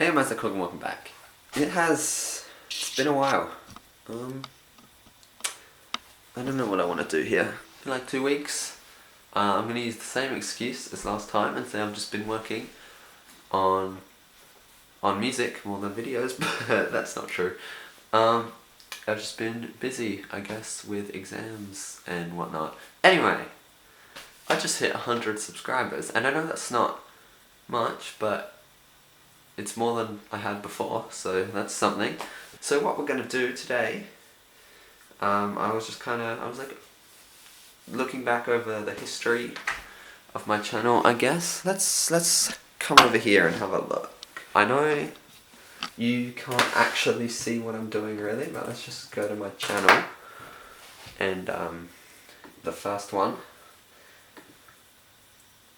Hey Master Cook and welcome back. It's been a while. I don't know what I want to do here. In like 2 weeks, I'm going to use the same excuse as last time and say I've just been working on music more than videos, but that's not true. I've just been busy, I guess, with exams and whatnot. Anyway, I just hit 100 subscribers, and I know that's not much, but it's more than I had before, so that's something. So what we're gonna do today, I was like looking back over the history of my channel, I guess. Let's come over here and have a look. I know you can't actually see what I'm doing really, but let's just go to my channel and the first one.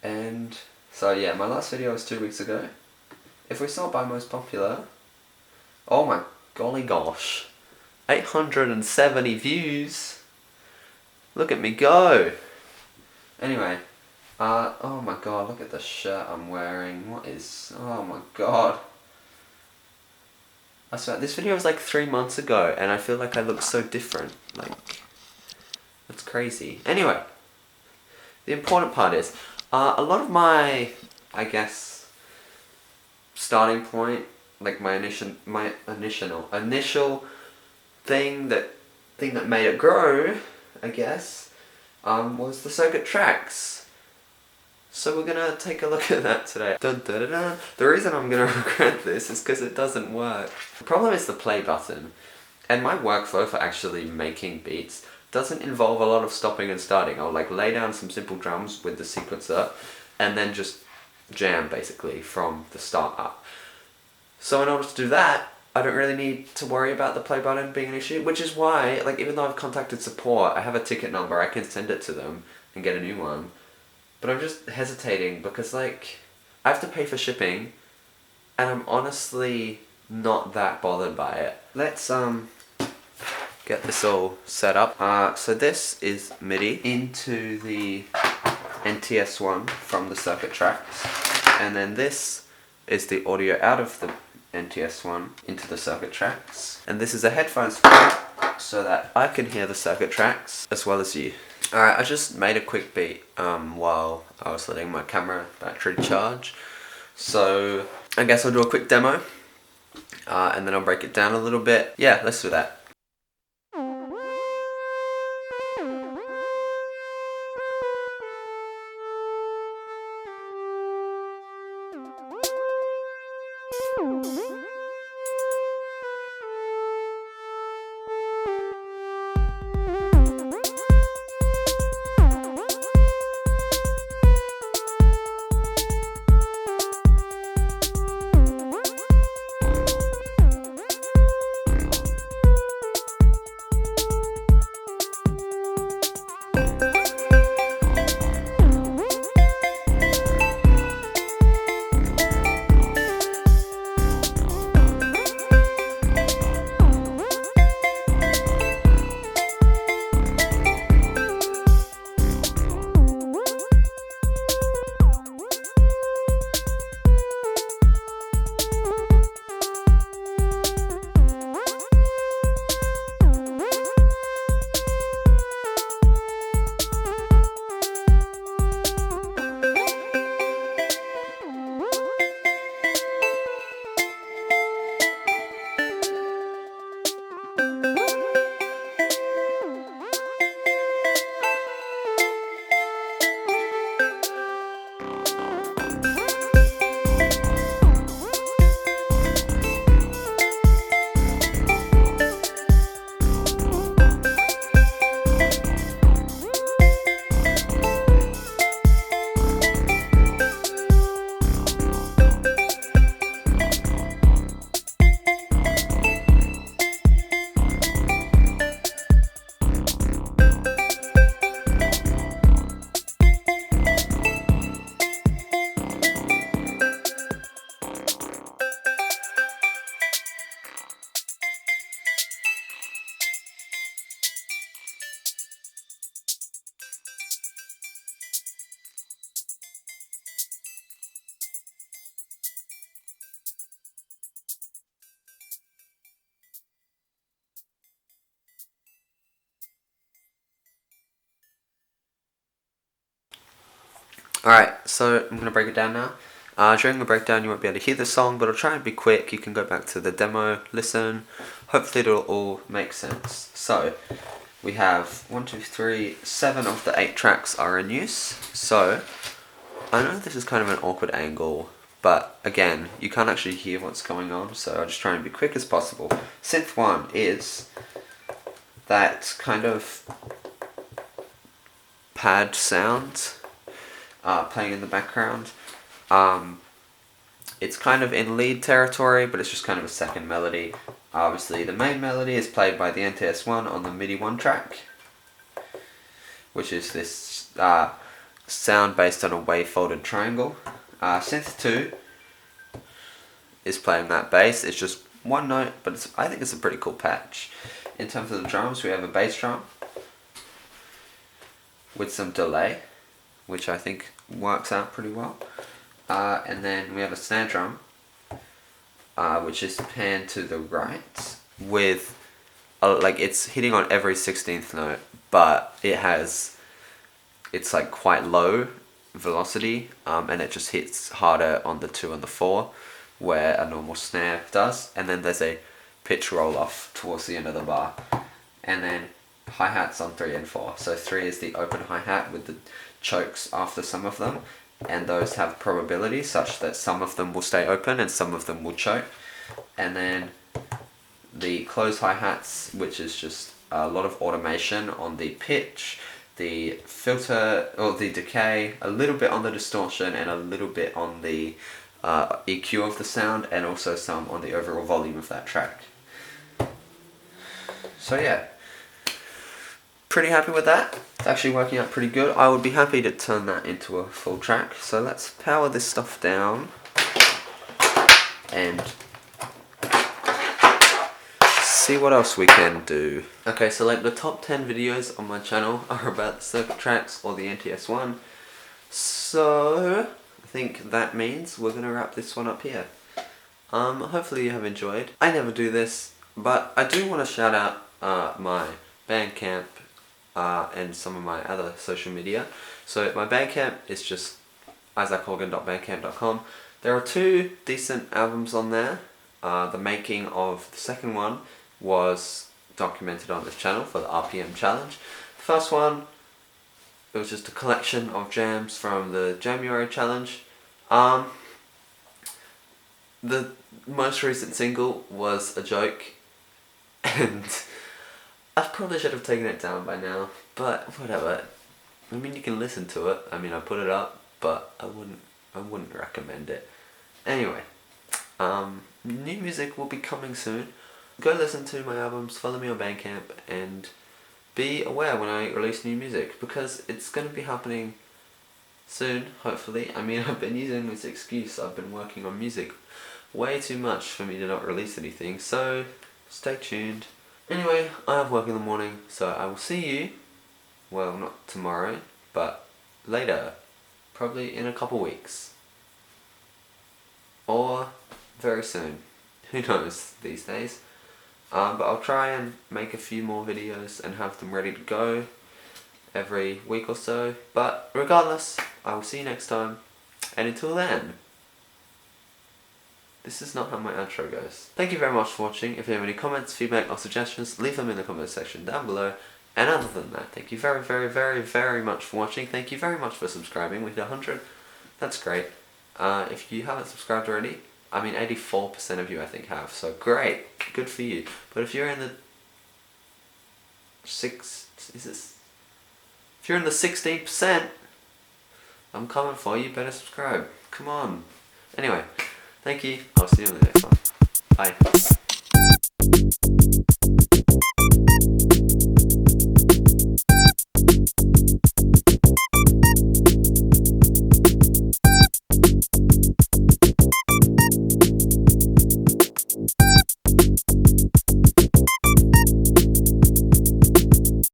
And so yeah, my last video was 2 weeks ago. If we sort by most popular, oh my golly gosh, 870 views. Look at me go. Anyway, oh my god, look at the shirt I'm wearing. Oh my god. I swear, this video was like 3 months ago and I feel like I look so different. Like, that's crazy. Anyway, the important part is, a lot of my, I guess, starting point, like my initial thing that made it grow, I guess, was the circuit tracks. So we're gonna take a look at that today. Dun, dun, dun, dun. The reason I'm gonna regret this is because it doesn't work. The problem is the play button, and my workflow for actually making beats doesn't involve a lot of stopping and starting. I'll like lay down some simple drums with the sequencer and then just jam basically from the start up. So in order to do that, I don't really need to worry about the play button being an issue, which is why, like, even though I've contacted support, I have a ticket number, I can send it to them and get a new one. But I'm just hesitating because, like, I have to pay for shipping and I'm honestly not that bothered by it. Let's get this all set up. So this is MIDI into the NTS one from the circuit tracks, and then this is the audio out of the NTS one into the circuit tracks, and this is a headphones so that I can hear the circuit tracks as well as you. Alright, I just made a quick beat while I was letting my camera battery charge, so I guess I'll do a quick demo and then I'll break it down a little bit. Yeah, let's do that. Alright, so I'm going to break it down now. During the breakdown you won't be able to hear the song, but I'll try and be quick. You can go back to the demo, listen. Hopefully it'll all make sense. So, we have 1, 2, 3, 7 of the 8 tracks are in use. So, I know this is kind of an awkward angle, but again, you can't actually hear what's going on, so I'll just try and be quick as possible. Synth 1 is that kind of pad sound playing in the background. It's kind of in lead territory, but it's just kind of a second melody. Obviously, the main melody is played by the NTS1 on the MIDI 1 track, which is this sound based on a wave-folded triangle. Synth 2 is playing that bass. It's just one note, but I think it's a pretty cool patch. In terms of the drums, we have a bass drum with some delay, which I think works out pretty well. And then we have a snare drum, which is panned to the right with, like, it's hitting on every 16th note, but it's like quite low velocity, and it just hits harder on the 2 and the 4, where a normal snare does. And then there's a pitch roll off towards the end of the bar. And then hi-hats on 3 and 4. So 3 is the open hi-hat with the chokes after some of them, and those have probability such that some of them will stay open and some of them will choke. And then the closed hi-hats, which is just a lot of automation on the pitch, the filter or the decay, a little bit on the distortion, and a little bit on the EQ of the sound, and also some on the overall volume of that track. So yeah, pretty happy with that. It's actually working out pretty good. I would be happy to turn that into a full track. So let's power this stuff down and see what else we can do. Okay, so like the top 10 videos on my channel are about the circuit tracks or the NTS1. So I think that means we're gonna wrap this one up here. Hopefully you have enjoyed. I never do this, but I do want to shout out my Bandcamp and some of my other social media. So my Bandcamp is just isaachogan.bandcamp.com. There are 2 decent albums on there. The making of the second one was documented on this channel for the RPM challenge. The first one, it was just a collection of jams from the January challenge. The most recent single was a joke, and I probably should have taken it down by now, but whatever. I mean, you can listen to it. I mean, I put it up, but I wouldn't recommend it. Anyway, new music will be coming soon. Go listen to my albums, follow me on Bandcamp, and be aware when I release new music, because it's going to be happening soon, hopefully. I mean, I've been using this excuse. I've been working on music way too much for me to not release anything, so stay tuned. Anyway, I have work in the morning, so I will see you, well, not tomorrow, but later, probably in a couple weeks. Or very soon. Who knows these days. But I'll try and make a few more videos and have them ready to go every week or so. But regardless, I will see you next time. And until then, this is not how my outro goes. Thank you very much for watching. If you have any comments, feedback or suggestions, leave them in the comment section down below. And other than that, thank you very, very, very, very much for watching. Thank you very much for subscribing. We hit 100. That's great. If you haven't subscribed already, I mean 84% of you I think have, so great. Good for you. But if you're in the if you're in the 16%, I'm coming for you. Better subscribe. Come on. Anyway, thank you. I'll see you in the next one. Bye.